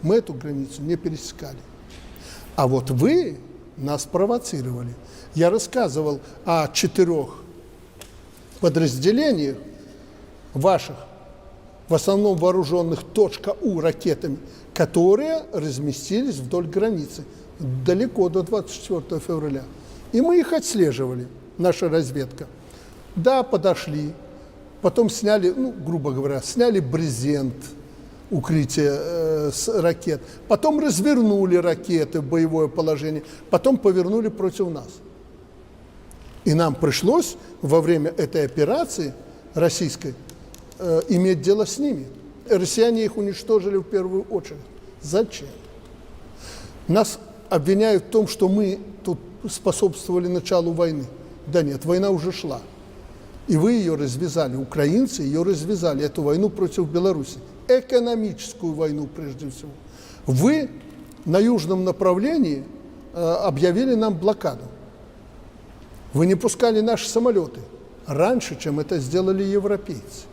мы эту границу не пересекали. А вот вы нас провоцировали. Я рассказывал о 4 подразделениях ваших, в основном вооруженных .У ракетами, которые разместились вдоль границы, далеко до 24 февраля. И мы их отслеживали, наша разведка. Да, подошли, потом сняли, ну, грубо говоря, сняли брезент, укрытие с ракет, потом развернули ракеты в боевое положение, потом повернули против нас. И нам пришлось во время этой операции российской иметь дело с ними. Россияне их уничтожили в первую очередь. Зачем? Нас обвиняют в том, что мы тут способствовали началу войны. Да нет, война уже шла. И вы ее развязали, украинцы ее развязали, эту войну против Беларуси. Экономическую войну прежде всего. Вы на южном направлении объявили нам блокаду. Вы не пускали наши самолеты раньше, чем это сделали европейцы.